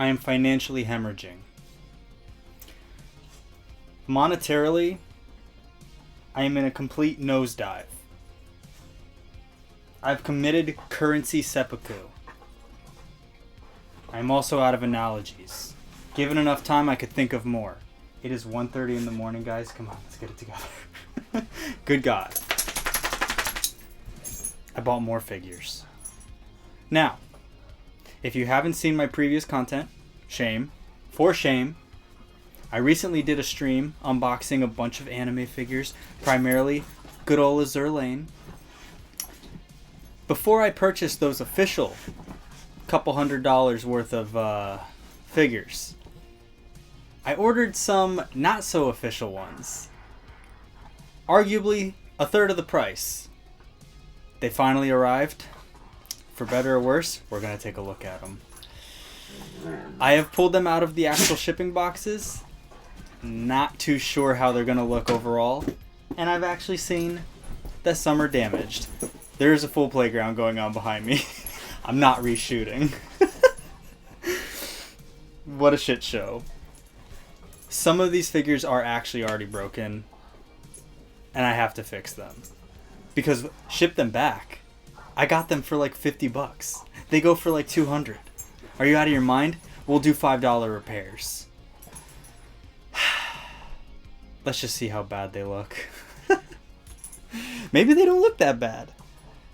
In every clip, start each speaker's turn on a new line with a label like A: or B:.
A: I am financially hemorrhaging. Monetarily, I am in a complete nosedive. I've committed currency seppuku. I am also out of analogies. Given enough time, I could think of more. It is 1:30 in the morning, guys. Come on, let's get it together. Good God. I bought more figures. Now, if you haven't seen my previous content, shame. For shame. I recently did a stream unboxing a bunch of anime figures, primarily good old Azur Lane. Before I purchased those official couple $100 worth of figures, I ordered some not so official ones. Arguably a third of the price. They finally arrived. For better or worse, we're going to take a look at them. I have pulled them out of the actual shipping boxes. Not too sure how they're going to look overall. And I've actually seen that some are damaged. There's a full playground going on behind me. I'm not reshooting. What a shit show. Some of these figures are actually already broken. And I have to fix them. Because ship them back. I got them for like $50. They go for like $200. Are you out of your mind? We'll do $5 repairs. Let's just see how bad they look. Maybe they don't look that bad.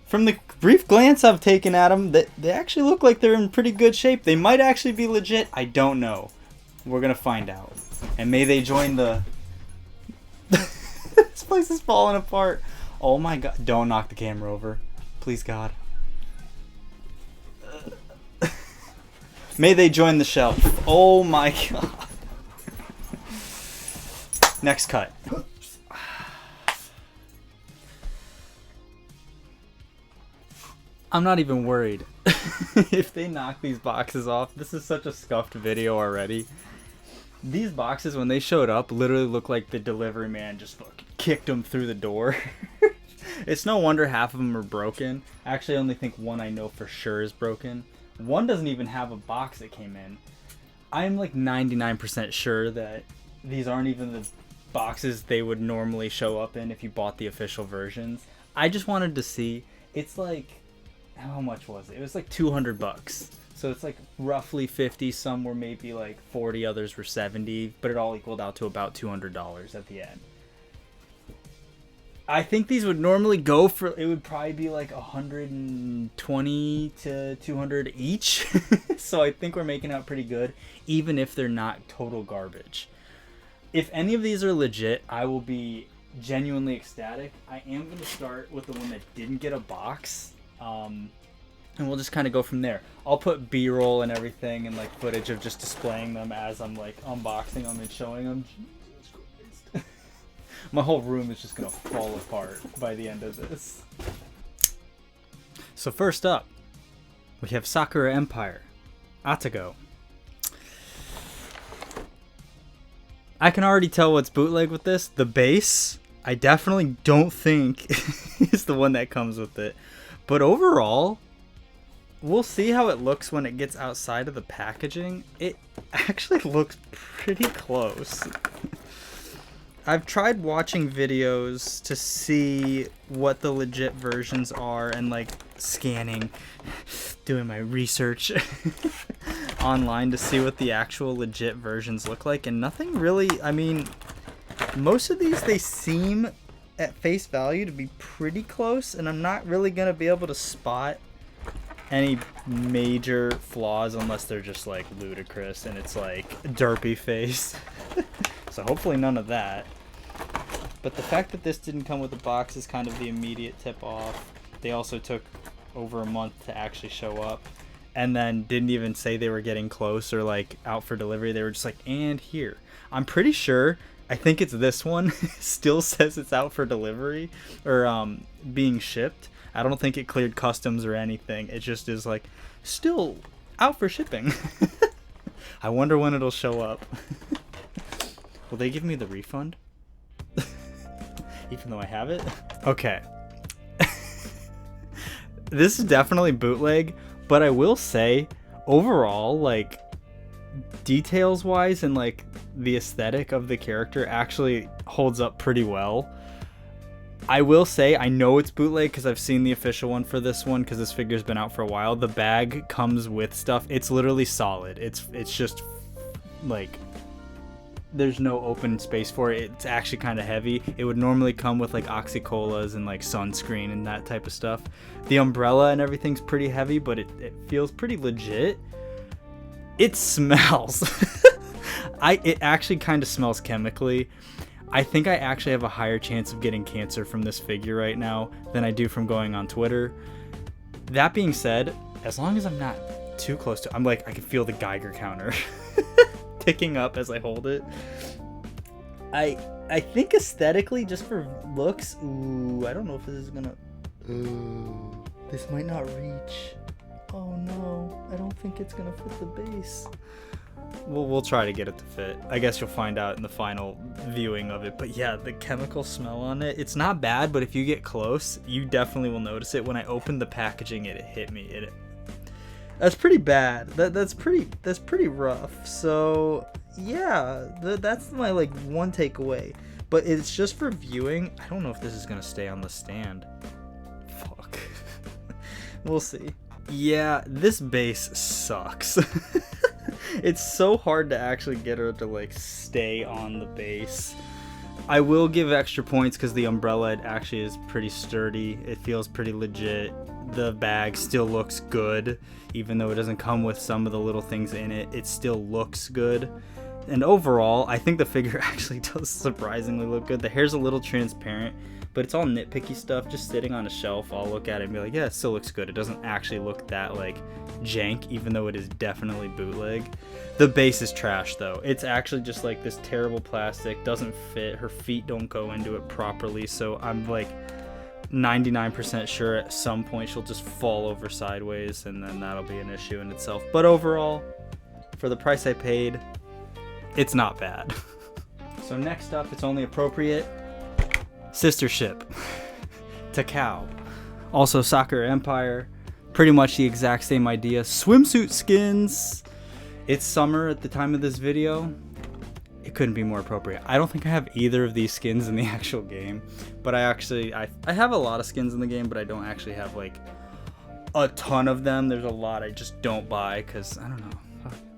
A: From the brief glance I've taken at them, they actually look like they're in pretty good shape. They might actually be legit. I don't know. We're going to find out. And may they join the... This place is falling apart. Oh my God. Don't knock the camera over. Please, God. May they join the shelf. Oh my God. Next cut. I'm not even worried. If they knock these boxes off, this is such a scuffed video already. These boxes, when they showed up, literally looked like the delivery man just fucking kicked them through the door. It's no wonder half of them are broken. Actually, I only think one I know for sure is broken. One doesn't even have a box that came in. I'm like 99% sure that these aren't even the boxes they would normally show up in if you bought the official versions. I just wanted to see. It's like, how much was it? It was like $200. So it's like roughly 50. Some were maybe like 40, others were 70, but it all equaled out to about $200 at the end. I think these would normally go for, it would probably be like 120 to 200 each. So I think we're making out pretty good, even if they're not total garbage. If any of these are legit, I will be genuinely ecstatic. I am going to start with the one that didn't get a box. And we'll just kind of go from there. I'll put B-roll and everything and like footage of just displaying them as I'm like unboxing them and showing them. Jesus Christ. My whole room is just going to fall apart by the end of this. So first up, we have Sakura Empire, Atago. I can already tell what's bootleg with this. The base, I definitely don't think is the one that comes with it. But overall, we'll see how it looks when it gets outside of the packaging. It actually looks pretty close. I've tried watching videos to see what the legit versions are and like scanning, doing my research online to see what the actual legit versions look like, and nothing really. I mean, most of these, they seem at face value to be pretty close, and I'm not really gonna be able to spot any major flaws unless they're just like ludicrous and it's like derpy face. So hopefully none of that. But the fact that this didn't come with a box is kind of the immediate tip off. They also took over a month to actually show up, and then didn't even say they were getting close or like out for delivery. They were just like, and here. I'm pretty sure, I think it's this one, still says it's out for delivery or being shipped. I don't think it cleared customs or anything. It just is like, still out for shipping. I wonder when it'll show up. Will they give me the refund? Even though I have it? Okay. This is definitely bootleg, but I will say, overall, like, details wise and like the aesthetic of the character actually holds up pretty well. I will say, I know it's bootleg because I've seen the official one for this one because this figure's been out for a while. The bag comes with stuff. It's literally solid. It's just like there's no open space for it. It's actually kind of heavy. It would normally come with like oxycolas and like sunscreen and that type of stuff. The umbrella and everything's pretty heavy, but it feels pretty legit. It smells. It actually kind of smells chemically. I think I actually have a higher chance of getting cancer from this figure right now than I do from going on Twitter. That being said, as long as I'm not too close to, I'm like, I can feel the Geiger counter ticking up as I hold it. I think aesthetically, just for looks, ooh, I don't know if this is gonna, this might not reach. Oh no, I don't think it's gonna fit the base. We'll try to get it to fit. I guess you'll find out in the final viewing of it. But yeah, the chemical smell on it, it's not bad, but if you get close, you definitely will notice it. When I opened the packaging, it hit me. That's pretty bad. That's pretty rough. So yeah, that's my like one takeaway. But it's just for viewing. I don't know if this is gonna stay on the stand. Fuck. We'll see. Yeah, this base sucks. It's so hard to actually get her to like stay on the base. I will give extra points because the umbrella actually is pretty sturdy. It feels pretty legit. The bag still looks good, even though it doesn't come with some of the little things in it. It still looks good. And overall, I think the figure actually does surprisingly look good. The hair's a little transparent, but it's all nitpicky stuff. Just sitting on a shelf, I'll look at it and be like, yeah, it still looks good. It doesn't actually look that like jank, even though it is definitely bootleg. The base is trash though. It's actually just like this terrible plastic, doesn't fit. Her feet don't go into it properly, so I'm like 99% sure at some point she'll just fall over sideways, and then that'll be an issue in itself. But overall, for the price I paid, it's not bad. So next up, it's only appropriate, Sister Ship. Takao. Also Sakura Empire. Pretty much the exact same idea. Swimsuit skins. It's summer at the time of this video. It couldn't be more appropriate. I don't think I have either of these skins in the actual game, but I have a lot of skins in the game, but I don't actually have like a ton of them. There's a lot I just don't buy because I don't know.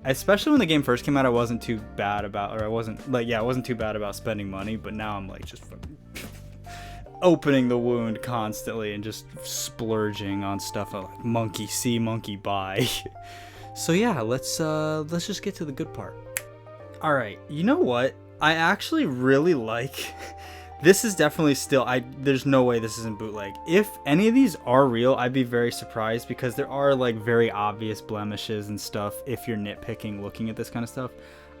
A: Especially when the game first came out, I wasn't too bad about spending money, but now I'm like just opening the wound constantly and just splurging on stuff like monkey see, monkey buy. So yeah, let's just get to the good part. All right, you know what? I actually really like. This is definitely still. There's no way this isn't bootleg. If any of these are real, I'd be very surprised because there are like very obvious blemishes and stuff. If you're nitpicking, looking at this kind of stuff,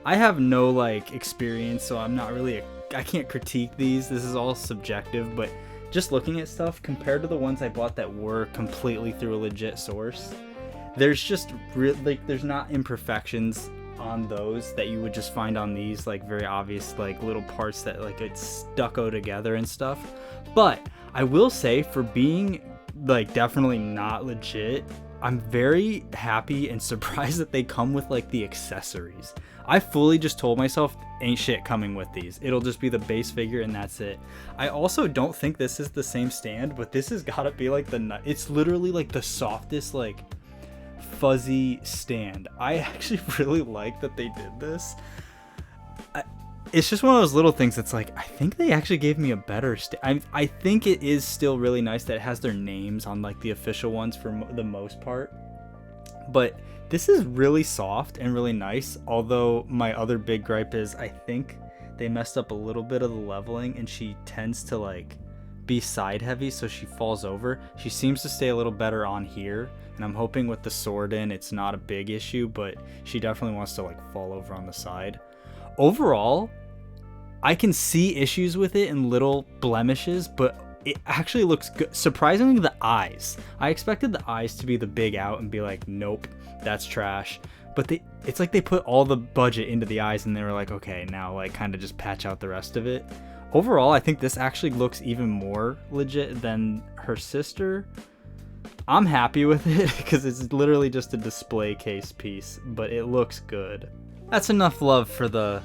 A: I have no like experience, so I'm not really. I can't critique these. This is all subjective, but just looking at stuff compared to the ones I bought that were completely through a legit source, there's just there's not imperfections on those that you would just find on these, like very obvious like little parts that like it's stucco together and stuff. But I will say, for being like definitely not legit, I'm very happy and surprised that they come with like the accessories. I fully just told myself ain't shit coming with these. It'll just be the base figure and that's it. I also don't think this is the same stand, but this has got to be like it's literally like the softest like fuzzy stand. I actually really like that they did this. It's just one of those little things that's like, I think they actually gave me a better stand. I think it is still really nice that it has their names on like the official ones for the most part, but this is really soft and really nice. Although my other big gripe is I think they messed up a little bit of the leveling, and she tends to like be side heavy, so she falls over. She seems to stay a little better on here, and I'm hoping with the sword in it's not a big issue, but she definitely wants to like fall over on the side. Overall, I can see issues with it and little blemishes, but it actually looks good. Surprisingly, the eyes. I expected the eyes to be the big out and be like, nope, that's trash. But it's like they put all the budget into the eyes and they were like, okay, now like kind of just patch out the rest of it. Overall, I think this actually looks even more legit than her sister. I'm happy with it because it's literally just a display case piece, but it looks good. That's enough love for the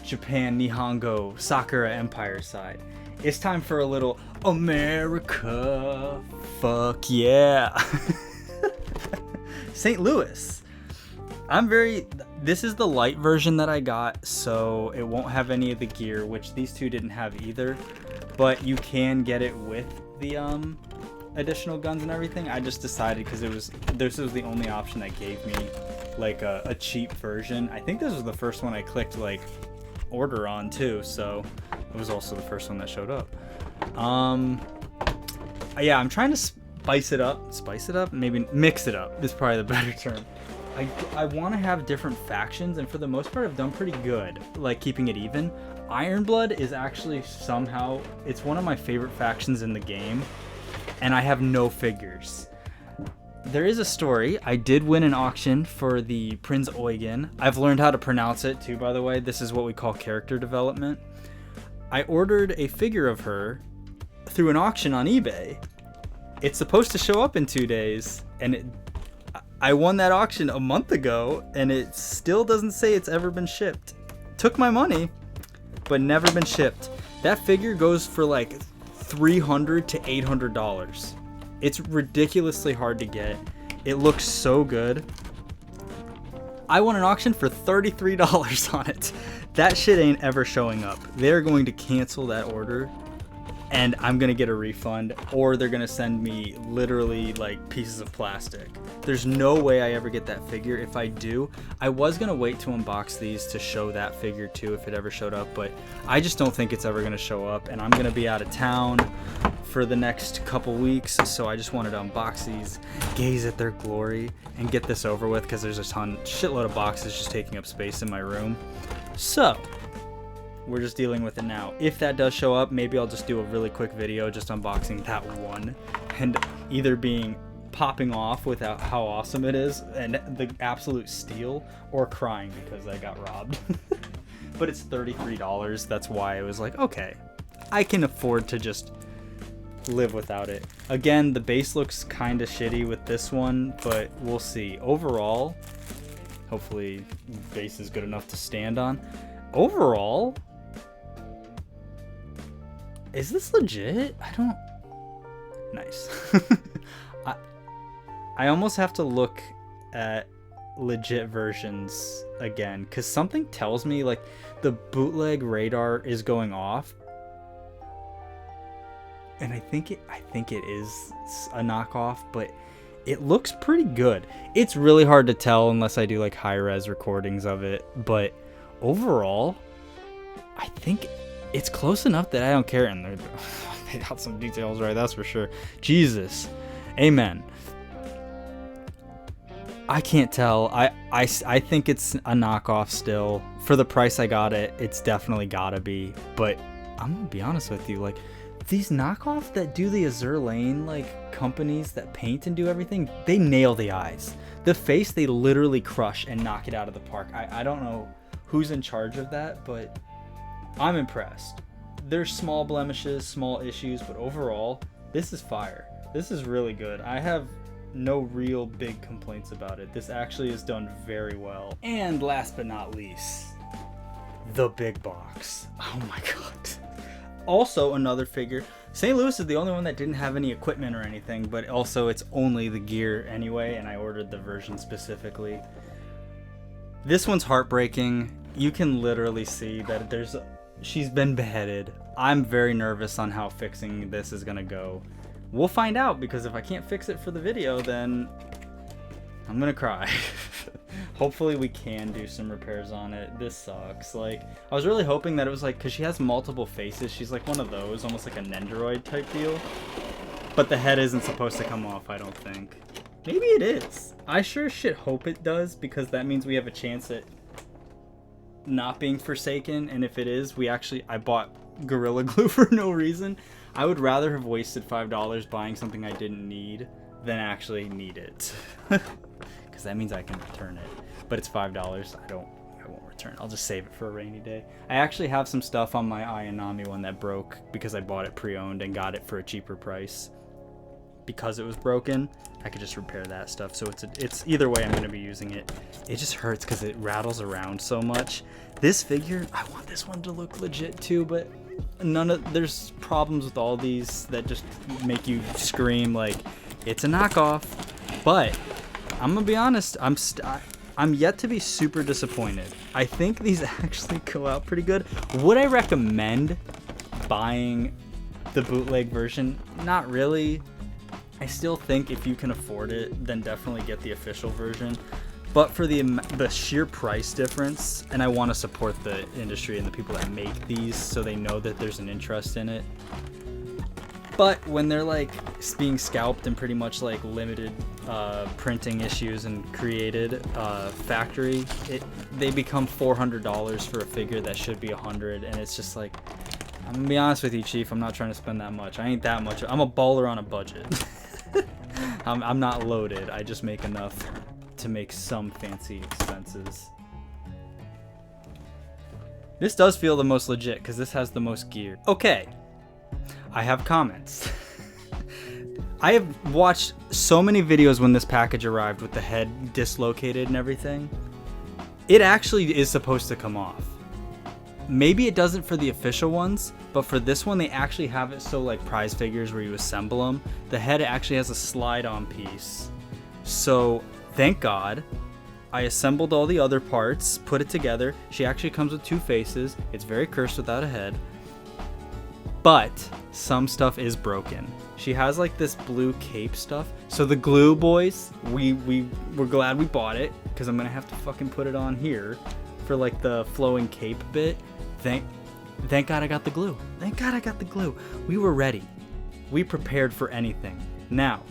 A: Japan, Nihongo, Sakura Empire side. It's time for a little America. Fuck yeah. St. Louis. This is the light version that I got, so it won't have any of the gear, which these two didn't have either. But you can get it with the additional guns and everything. I just decided because this was the only option that gave me like a cheap version. I think this was the first one I clicked like order on too, so it was also the first one that showed up. Yeah, I'm trying to spice it up, maybe mix it up is probably the better term. I want to have different factions, and for the most part I've done pretty good like keeping it even. Ironblood is actually somehow, it's one of my favorite factions in the game, and I have no figures. There is a story. I did win an auction for the Prinz Eugen. I've learned how to pronounce it too, by the way. This is what we call character development. I ordered a figure of her through an auction on eBay. It's supposed to show up in 2 days, and I won that auction a month ago, and it still doesn't say it's ever been shipped. Took my money, but never been shipped. That figure goes for like $300 to $800. It's ridiculously hard to get. It looks so good. I won an auction for $33 on it. That shit ain't ever showing up. They're going to cancel that order, and I'm gonna get a refund, or they're gonna send me literally like pieces of plastic. There's no way I ever get that figure. If I do, I was gonna wait to unbox these to show that figure too if it ever showed up, but I just don't think it's ever gonna show up, and I'm gonna be out of town for the next couple weeks, so I just wanted to unbox these, gaze at their glory, and get this over with, because there's a shitload of boxes just taking up space in my room. So we're just dealing with it now. If that does show up, maybe I'll just do a really quick video just unboxing that one, and either popping off with how awesome it is and the absolute steal, or crying because I got robbed. But it's $33. That's why I was like, okay, I can afford to just live without it. Again, the base looks kind of shitty with this one, but we'll see. Overall, hopefully base is good enough to stand on. Overall, is this legit? I don't... Nice. I almost have to look at legit versions again, because something tells me like the bootleg radar is going off, and I think it is a knockoff, but it looks pretty good. It's really hard to tell unless I do like high-res recordings of it, but overall I think it's close enough that I don't care, and they got some details right, that's for sure. Jesus, amen. I can't tell. I think it's a knockoff still. For the price I got it, it's definitely gotta be. But I'm gonna be honest with you, like, these knockoffs that do the Azur Lane, like, companies that paint and do everything, they nail the eyes. The face, they literally crush and knock it out of the park. I don't know who's in charge of that, but I'm impressed. There's small blemishes, small issues, but overall, this is fire. This is really good. I have no real big complaints about it. This actually is done very well. And last but not least, the big box. Oh my god. Also another figure. St. Louis is the only one that didn't have any equipment or anything, but also it's only the gear anyway, and I ordered the version specifically. This one's heartbreaking. You can literally see that she's been beheaded. I'm very nervous on how fixing this is gonna go. We'll find out, because if I can't fix it for the video, then I'm gonna cry. Hopefully we can do some repairs on it. This sucks. Like, I was really hoping that it was like, because she has multiple faces, she's like one of those, almost like a Nendoroid type deal. But the head isn't supposed to come off, I don't think. Maybe it is. I sure as shit hope it does, because that means we have a chance at not being forsaken, and if it is, I bought Gorilla Glue for no reason. I would rather have wasted $5 buying something I didn't need than actually need it. Because that means I can return it. But it's $5. I won't return it. I'll just save it for a rainy day. I actually have some stuff on my Ayanami one that broke because I bought it pre-owned and got it for a cheaper price. because it was broken, I could just repair that stuff. So it's either way I'm going to be using it. It just hurts because it rattles around so much. This figure, I want this one to look legit too, but there's problems with all these that just make you scream like it's a knockoff. But I'm gonna be honest, I'm yet to be super disappointed. I think these actually go out pretty good. Would I recommend buying the bootleg version? Not really. I still think if you can afford it, then definitely get the official version. But for the sheer price difference, and I want to support the industry and the people that make these so they know that there's an interest in it. But when they're like being scalped and pretty much like limited printing issues and created factory, they become $400 for a figure that should be $100, and it's just like, I'm gonna be honest with you, Chief, I'm not trying to spend that much. I ain't that much. I'm a baller on a budget. I'm not loaded. I just make enough to make some fancy expenses. This does feel the most legit because this has the most gear. Okay, I have comments. I have watched so many videos when this package arrived with the head dislocated and everything. It actually is supposed to come off. Maybe it doesn't for the official ones, but for this one they actually have it so like prize figures where you assemble them, the head actually has a slide-on piece. So thank God. I assembled all the other parts, put it together. She actually comes with two faces. It's very cursed without a head. But some stuff is broken. She has like this blue cape stuff. So the glue, boys, we're glad we bought it because I'm gonna have to fucking put it on here for like the flowing cape bit. Thank God I got the glue. Thank God I got the glue. We were ready. We prepared for anything. Now,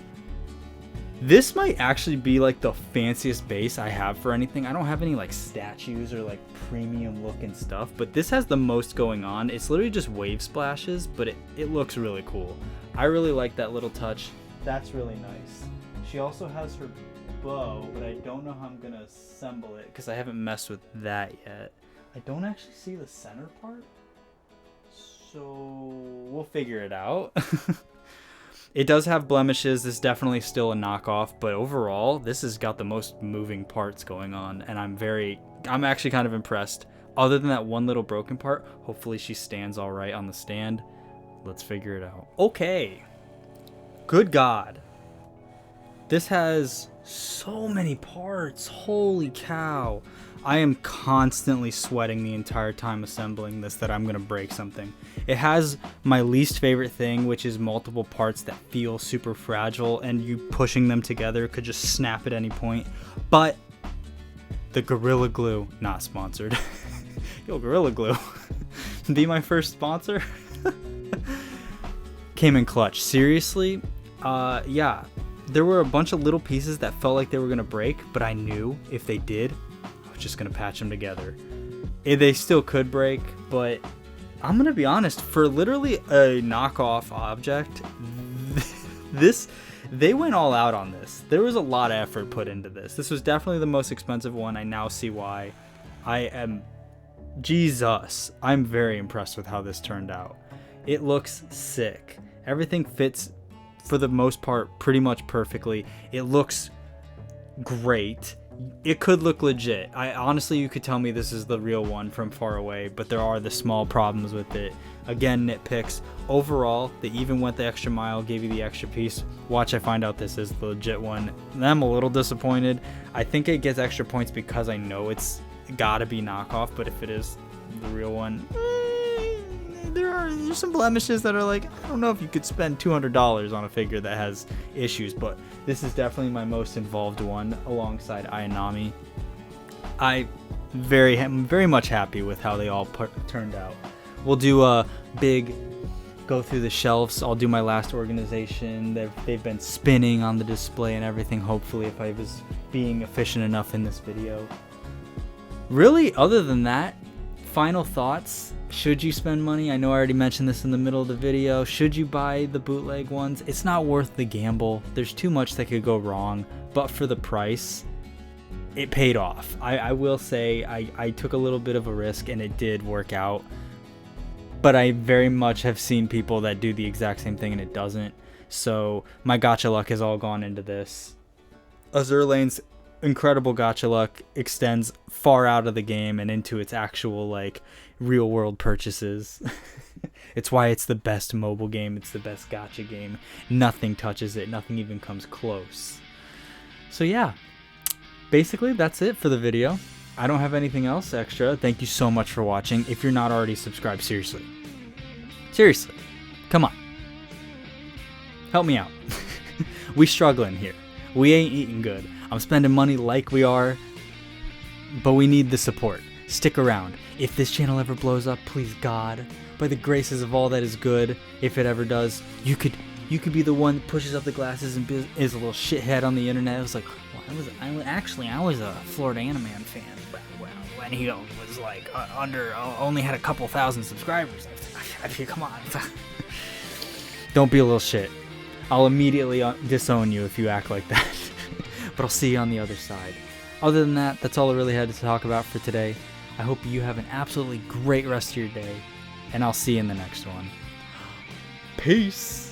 A: this might actually be like the fanciest base I have for anything. I don't have any like statues or like premium looking stuff, but this has the most going on. It's literally just wave splashes, but it looks really cool. I really like that little touch. That's really nice. She also has her bow, but I don't know how I'm gonna assemble it because I haven't messed with that yet. I don't actually see the center part, so we'll figure it out. It does have blemishes. This is definitely still a knockoff, but overall, this has got the most moving parts going on, and I'm actually kind of impressed. Other than that one little broken part, hopefully she stands all right on the stand. Let's figure it out. Okay. Good God. This has so many parts. Holy cow. I am constantly sweating the entire time assembling this that I'm going to break something. It has my least favorite thing, which is multiple parts that feel super fragile and you pushing them together could just snap at any point. But the Gorilla Glue, not sponsored. Yo, Gorilla Glue, be my first sponsor. Came in clutch. Seriously, yeah. There were a bunch of little pieces that felt like they were going to break, but I knew if they did, I was just going to patch them together. They still could break, but I'm going to be honest, for literally a knockoff object, they went all out on this. There was a lot of effort put into this. This was definitely the most expensive one. I now see why. Jesus, I'm very impressed with how this turned out. It looks sick. Everything fits for the most part pretty much perfectly. It looks great. It could look legit. Honestly, you could tell me this is the real one from far away, but there are the small problems with it. Again, nitpicks. Overall, they even went the extra mile, gave you the extra piece. Watch, I find out this is the legit one. And I'm a little disappointed. I think it gets extra points because I know it's gotta be knockoff, but if it is the real one, there's some blemishes that are like, I don't know if you could spend $200 on a figure that has issues, but this is definitely my most involved one alongside Ayanami. I'm very much happy with how they all turned out. We'll do a big go through the shelves. I'll do my last organization. They've been spinning on the display and everything, hopefully, if I was being efficient enough in this video. Really, other than that, final thoughts. Should you spend money? I know I already mentioned this in the middle of the video. Should you buy the bootleg ones? It's not worth the gamble. There's too much that could go wrong, but for the price, it paid off. I will say I took a little bit of a risk and it did work out. but I very much have seen people that do the exact same thing and it doesn't. So my gacha luck has all gone into this. Azur Lane's incredible gacha luck extends far out of the game and into its actual like real world purchases. It's why it's the best mobile game. It's the best gacha game. Nothing touches it. Nothing even comes close. So yeah, basically that's it for the video. I don't have anything else extra. Thank you so much for watching. If you're not already subscribed, seriously, come on, help me out. We struggling here. We ain't eating good. I'm spending money like we are, but we need the support. Stick around. If this channel ever blows up, please God, by the graces of all that is good, if it ever does, you could be the one that pushes up the glasses and is a little shithead on the internet. It was like, well, I was a Florida Anime fan when he was like only had a couple thousand subscribers. Come on. Don't be a little shit. I'll immediately disown you if you act like that. But I'll see you on the other side. Other than that, that's all I really had to talk about for today. I hope you have an absolutely great rest of your day, and I'll see you in the next one. Peace.